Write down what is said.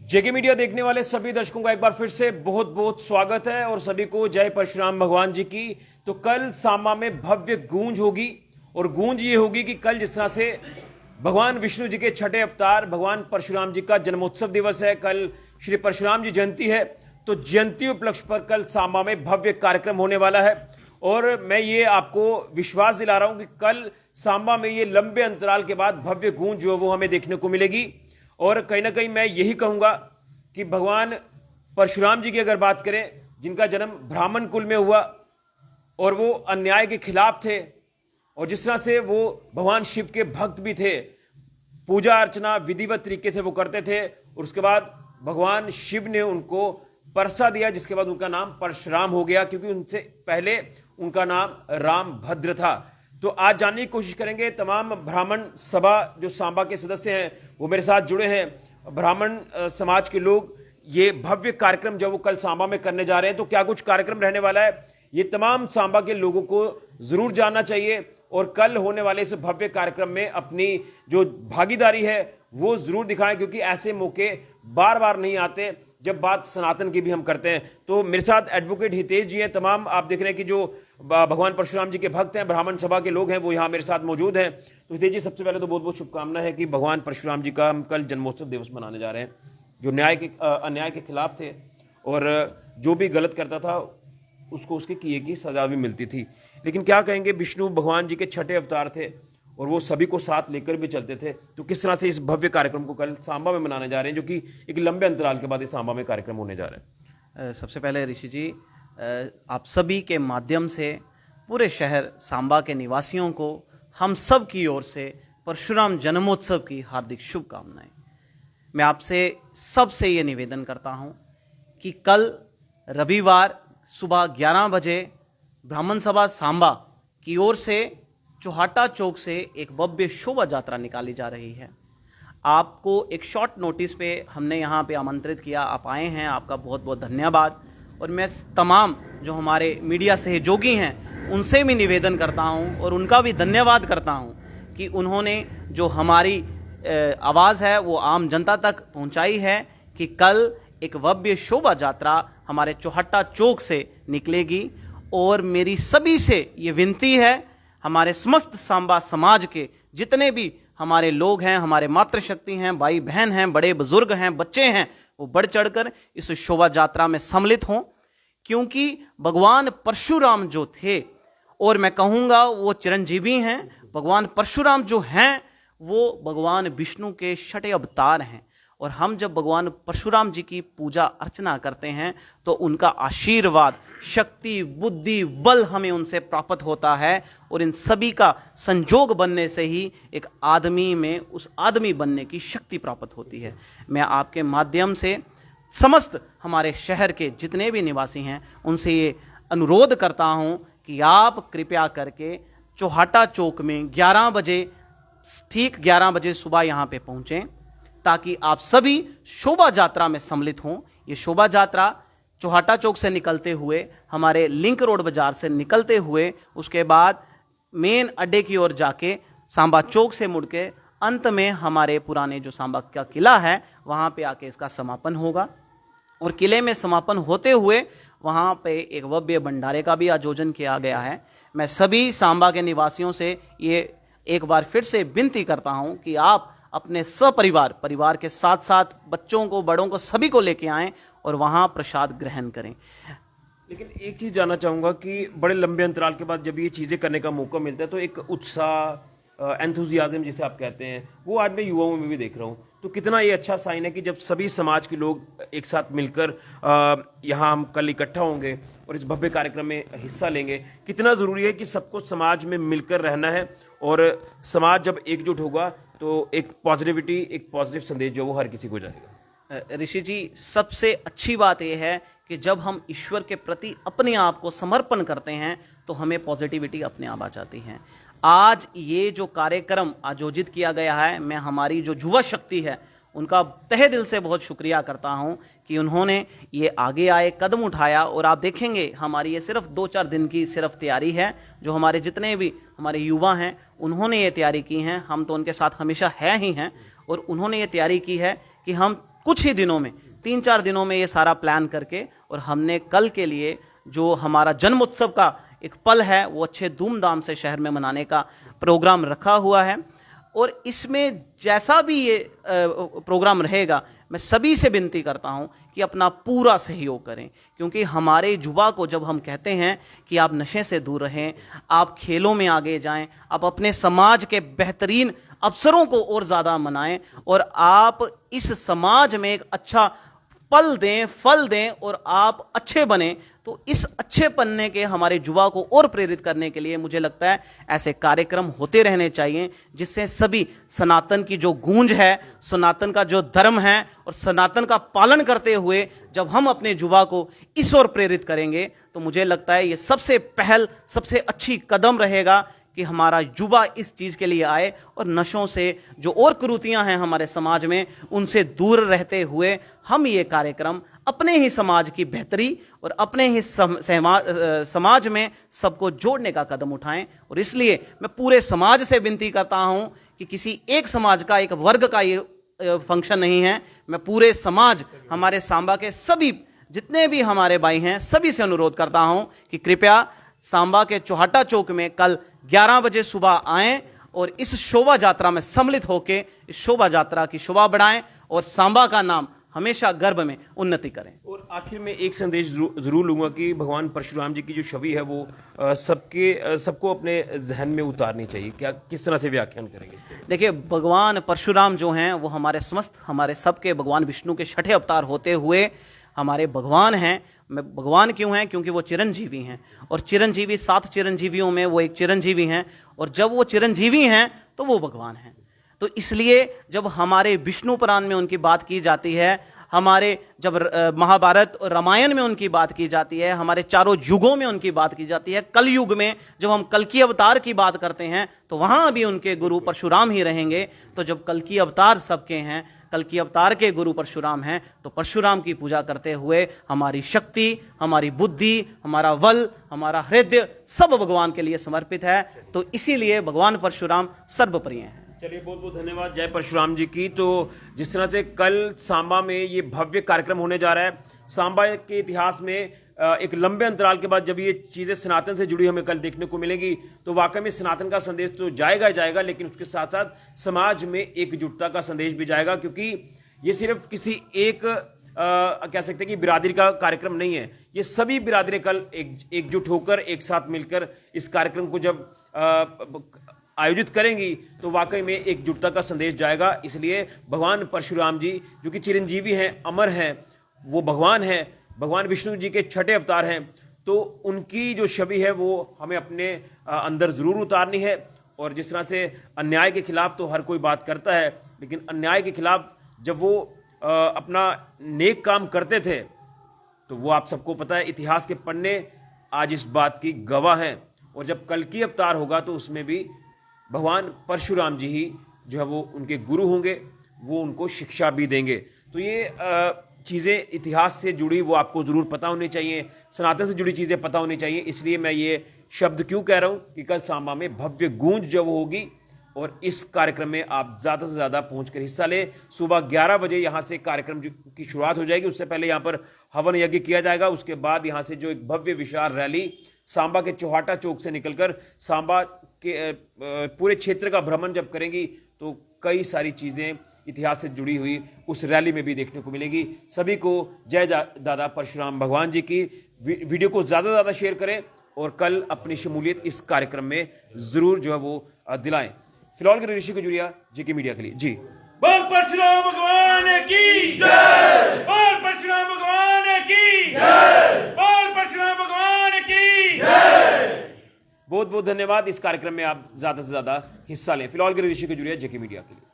जेके media देखने वाले सभी दर्शकों का एक बार फिर से बहुत बहुत स्वागत है और सभी को जय परशुराम भगवान जी की। तो कल सांबा में भव्य गूंज होगी और गूंज ये होगी कि कल जिस तरह से भगवान विष्णु जी के छठे अवतार भगवान परशुराम जी का जन्मोत्सव दिवस है, कल श्री परशुराम जी जयंती है, तो जयंती उपलक्ष्य पर कल सांबा में भव्य कार्यक्रम होने वाला है। और मैं ये आपको विश्वास दिला रहा हूं कि कल सांबा में ये लंबे अंतराल के बाद भव्य गूंज जो वो हमें देखने को मिलेगी। और कहीं ना कहीं मैं यही कहूंगा कि भगवान परशुराम जी की अगर बात करें, जिनका जन्म ब्राह्मण कुल में हुआ और वो अन्याय के खिलाफ थे, और जिस तरह से वो भगवान शिव के भक्त भी थे, पूजा अर्चना विधिवत तरीके से वो करते थे, और उसके बाद भगवान शिव ने उनको परसा दिया, जिसके बाद उनका नाम परशुराम हो गया, क्योंकि उनसे पहले उनका नाम रामभद्र था। तो आज जानने की कोशिश करेंगे, तमाम ब्राह्मण सभा जो सांबा के सदस्य हैं वो मेरे साथ जुड़े हैं, ब्राह्मण समाज के लोग। ये भव्य कार्यक्रम जो वो कल सांबा में करने जा रहे हैं, तो क्या कुछ कार्यक्रम रहने वाला है, ये तमाम सांबा के लोगों को जरूर जानना चाहिए। और कल होने वाले इस भव्य कार्यक्रम में अपनी जो भागीदारी है वो जरूर दिखाएं, क्योंकि ऐसे मौके बार बार नहीं आते जब बात सनातन की भी हम करते हैं। तो मेरे साथ एडवोकेट हितेश जी हैं, तमाम आप देख रहे हैं कि जो भगवान परशुराम जी के भक्त हैं, ब्राह्मण सभा के लोग हैं, वो यहाँ मेरे साथ मौजूद हैं। तो हितेश जी, सबसे पहले तो बहुत बहुत शुभकामनाएं है कि भगवान परशुराम जी का हम कल जन्मोत्सव दिवस मनाने जा रहे हैं, जो अन्याय के खिलाफ थे और जो भी गलत करता था उसको उसके किए की सजा भी मिलती थी। लेकिन क्या कहेंगे, विष्णु भगवान जी के छठे अवतार थे और वो सभी को साथ लेकर भी चलते थे। तो किस तरह से इस भव्य कार्यक्रम को कल सांबा में मनाने जा रहे हैं, जो कि एक लंबे अंतराल के बाद इस सांबा में कार्यक्रम होने जा रहे हैं? सबसे पहले ऋषि जी, आप सभी के माध्यम से पूरे शहर सांबा के निवासियों को हम सब की ओर से परशुराम जन्मोत्सव की हार्दिक शुभकामनाएं। मैं आपसे सबसे ये निवेदन करता हूं कि कल रविवार सुबह 11 बजे ब्राह्मण सभा सांबा की ओर से चौहाटा चौक से एक भव्य शोभा यात्रा निकाली जा रही है। आपको एक शॉर्ट नोटिस पे हमने यहाँ पे आमंत्रित किया, आप आए हैं, आपका बहुत बहुत धन्यवाद। और मैं तमाम जो हमारे मीडिया सहयोगी हैं उनसे भी निवेदन करता हूँ और उनका भी धन्यवाद करता हूँ कि उन्होंने जो हमारी आवाज़ है वो आम जनता तक पहुँचाई है कि कल एक भव्य शोभा यात्रा हमारे चौहट्टा चौक से निकलेगी। और मेरी सभी से ये विनती है, हमारे समस्त सांबा समाज के जितने भी हमारे लोग हैं, हमारे मातृशक्ति हैं, भाई बहन हैं, बड़े बुजुर्ग हैं, बच्चे हैं, वो बढ़ चढ़कर इस शोभा यात्रा में सम्मिलित हों। क्योंकि भगवान परशुराम जो थे, और मैं कहूँगा वो चिरंजीवी हैं, भगवान परशुराम जो हैं वो भगवान विष्णु के छठे अवतार हैं। और हम जब भगवान परशुराम जी की पूजा अर्चना करते हैं तो उनका आशीर्वाद, शक्ति, बुद्धि, बल हमें उनसे प्राप्त होता है। और इन सभी का संजोग बनने से ही एक आदमी में उस आदमी बनने की शक्ति प्राप्त होती है। मैं आपके माध्यम से समस्त हमारे शहर के जितने भी निवासी हैं उनसे ये अनुरोध करता हूँ कि आप कृपया करके चौहाटा चौक में 11 बजे, ठीक 11 बजे सुबह यहाँ पे पहुँचें, ताकि आप सभी शोभा यात्रा में सम्मिलित हों। ये शोभा यात्रा चौहाटा चौक से निकलते हुए, हमारे लिंक रोड बाजार से निकलते हुए, उसके बाद मेन अड्डे की ओर जाके सांबा चौक से मुड़ के अंत में हमारे पुराने जो सांबा का किला है वहाँ पे आके इसका समापन होगा। और किले में समापन होते हुए वहाँ पे एक भव्य भंडारे का भी आयोजन किया गया है। मैं सभी सांबा के निवासियों से ये एक बार फिर से विनती करता हूँ कि आप अपने परिवार के साथ साथ बच्चों को, बड़ों को, सभी को लेके आएं और वहाँ प्रसाद ग्रहण करें। लेकिन एक चीज़ जानना चाहूँगा कि बड़े लंबे अंतराल के बाद जब ये चीज़ें करने का मौका मिलता है तो एक उत्साह, एंथुजियाज्म जिसे आप कहते हैं, वो आज मैं युवाओं में भी देख रहा हूँ। तो कितना ये अच्छा साइन है कि जब सभी समाज के लोग एक साथ मिलकर यहाँ हम कल इकट्ठा होंगे और इस भव्य कार्यक्रम में हिस्सा लेंगे। कितना ज़रूरी है कि सबको समाज में मिलकर रहना है, और समाज जब एकजुट होगा तो एक पॉजिटिविटी, एक पॉजिटिव संदेश जो वो हर किसी को जाएगा। ऋषि जी, सबसे अच्छी बात यह है कि जब हम ईश्वर के प्रति अपने आप को समर्पण करते हैं तो हमें पॉजिटिविटी अपने आप आ जाती है। आज ये जो कार्यक्रम आयोजित किया गया है, मैं हमारी जो युवा शक्ति है उनका तहे दिल से बहुत शुक्रिया करता हूं कि उन्होंने ये आगे आए, कदम उठाया। और आप देखेंगे हमारी ये सिर्फ 2-4 दिन की सिर्फ तैयारी है। जो हमारे जितने भी हमारे युवा हैं उन्होंने ये तैयारी की है, हम तो उनके साथ हमेशा है ही हैं। और उन्होंने ये तैयारी की है कि हम कुछ ही दिनों में, 3-4 दिनों में ये सारा प्लान करके, और हमने कल के लिए जो हमारा जन्मोत्सव का एक पल है वो अच्छे धूमधाम से शहर में मनाने का प्रोग्राम रखा हुआ है। और इसमें जैसा भी ये प्रोग्राम रहेगा, मैं सभी से विनती करता हूं कि अपना पूरा सहयोग करें, क्योंकि हमारे युवा को जब हम कहते हैं कि आप नशे से दूर रहें, आप खेलों में आगे जाएं, आप अपने समाज के बेहतरीन अवसरों को और ज़्यादा मनाएं, और आप इस समाज में एक अच्छा पल दें, फल दें, और आप अच्छे बने, तो इस अच्छे बनने के हमारे युवा को और प्रेरित करने के लिए मुझे लगता है ऐसे कार्यक्रम होते रहने चाहिए, जिससे सभी सनातन की जो गूंज है, सनातन का जो धर्म है, और सनातन का पालन करते हुए जब हम अपने युवा को इस ओर प्रेरित करेंगे, तो मुझे लगता है ये सबसे पहल, सबसे अच्छी कदम रहेगा कि हमारा युवा इस चीज़ के लिए आए, और नशों से जो और कुरीतियां हैं हमारे समाज में, उनसे दूर रहते हुए हम ये कार्यक्रम अपने ही समाज की बेहतरी और अपने ही समाज में सबको जोड़ने का कदम उठाएं। और इसलिए मैं पूरे समाज से विनती करता हूं कि किसी एक समाज का, एक वर्ग का ये फंक्शन नहीं है, मैं पूरे समाज, हमारे सांबा के सभी जितने भी हमारे भाई हैं, सभी से अनुरोध करता हूं कि कृपया सांबा के चौहाटा चौक में कल 11 बजे सुबह आएं और इस शोभा यात्रा में सम्मिलित होकर इस शोभा यात्रा की शोभा बढ़ाएं और सांबा का नाम हमेशा गर्व में उन्नति करें। और आखिर में एक संदेश जरूर लूंगा कि भगवान परशुराम जी की जो छवि है वो सबको अपने जहन में उतारनी चाहिए। क्या, किस तरह से व्याख्यान करेंगे? देखिए, भगवान परशुराम जो हैं वो हमारे सबके भगवान विष्णु के 6ठे अवतार होते हुए हमारे भगवान हैं। मैं भगवान क्यों हैं? क्योंकि वो चिरंजीवी हैं, और चिरंजीवी 7 चिरंजीवियों में वो एक चिरंजीवी हैं, और जब वो चिरंजीवी हैं तो वो भगवान हैं। तो इसलिए जब हमारे विष्णु पुराण में उनकी बात की जाती है, हमारे जब महाभारत और रामायण में उनकी बात की जाती है, हमारे चारों युगों में उनकी बात की जाती है, कल युग में जब हम कल्कि अवतार की बात करते हैं तो वहां भी उनके गुरु परशुराम ही रहेंगे। तो जब कल्कि अवतार सबके हैं, कल्कि अवतार के गुरु परशुराम हैं, तो परशुराम की पूजा करते हुए हमारी शक्ति, हमारी बुद्धि, हमारा बल, हमारा हृदय सब भगवान के लिए समर्पित है। तो इसीलिए भगवान परशुराम सर्वप्रिय हैं। चलिए, बहुत बहुत धन्यवाद जय परशुराम जी की। तो जिस तरह से कल सांबा में ये भव्य कार्यक्रम होने जा रहा है, सांबा के इतिहास में एक लंबे अंतराल के बाद जब ये चीज़ें सनातन से जुड़ी हमें कल देखने को मिलेंगी, तो वाकई में सनातन का संदेश तो जाएगा ही जाएगा, लेकिन उसके साथ साथ समाज में एकजुटता का संदेश भी जाएगा। क्योंकि ये सिर्फ किसी एक कह सकते हैं कि बिरादरी का कार्यक्रम नहीं है, ये सभी बिरादरी कल एकजुट होकर एक साथ मिलकर इस कार्यक्रम को जब आयोजित करेंगी तो वाकई में एकजुटता का संदेश जाएगा। इसलिए भगवान परशुराम जी जो कि चिरंजीवी हैं, अमर हैं, वो भगवान हैं, भगवान विष्णु जी के 6ठे अवतार हैं, तो उनकी जो छवि है वो हमें अपने अंदर ज़रूर उतारनी है। और जिस तरह से अन्याय के खिलाफ तो हर कोई बात करता है, लेकिन अन्याय के खिलाफ जब वो अपना नेक काम करते थे तो वो आप सबको पता है, इतिहास के पन्ने आज इस बात की गवाह हैं। और जब कल्कि अवतार होगा तो उसमें भी भगवान परशुराम जी ही जो है वो उनके गुरु होंगे, वो उनको शिक्षा भी देंगे। तो ये चीज़ें इतिहास से जुड़ी वो आपको ज़रूर पता होनी चाहिए, सनातन से जुड़ी चीज़ें पता होनी चाहिए। इसलिए मैं ये शब्द क्यों कह रहा हूँ कि कल सांबा में भव्य गूंज जब होगी, और इस कार्यक्रम में आप ज़्यादा से ज़्यादा पहुँच कर हिस्सा लें। सुबह 11 बजे यहाँ से कार्यक्रम की शुरुआत हो जाएगी। उससे पहले यहाँ पर हवन यज्ञ किया जाएगा। उसके बाद यहाँ से जो एक भव्य विशाल रैली सांबा के चौहाटा चौक से निकलकर सांबा के पूरे क्षेत्र का भ्रमण जब करेंगी तो कई सारी चीज़ें इतिहास से जुड़ी हुई उस रैली में भी देखने को मिलेगी। सभी को जय दादा परशुराम भगवान जी की। वीडियो को ज़्यादा से ज़्यादा शेयर करें और कल अपनी शमूलियत इस कार्यक्रम में ज़रूर जो है वो दिलाएं। फिलहाल के ऋषि कजुरिया जेके मीडिया के लिए जी। बोल परशुराम भगवान की जय, बोल परशुराम भगवान की जय, बोल परशुराम भगवान की जय। बहुत बहुत धन्यवाद। इस कार्यक्रम में आप ज़्यादा से ज़्यादा हिस्सा लें। फिलहाल के ऋषि कजुरिया जेके मीडिया के लिए।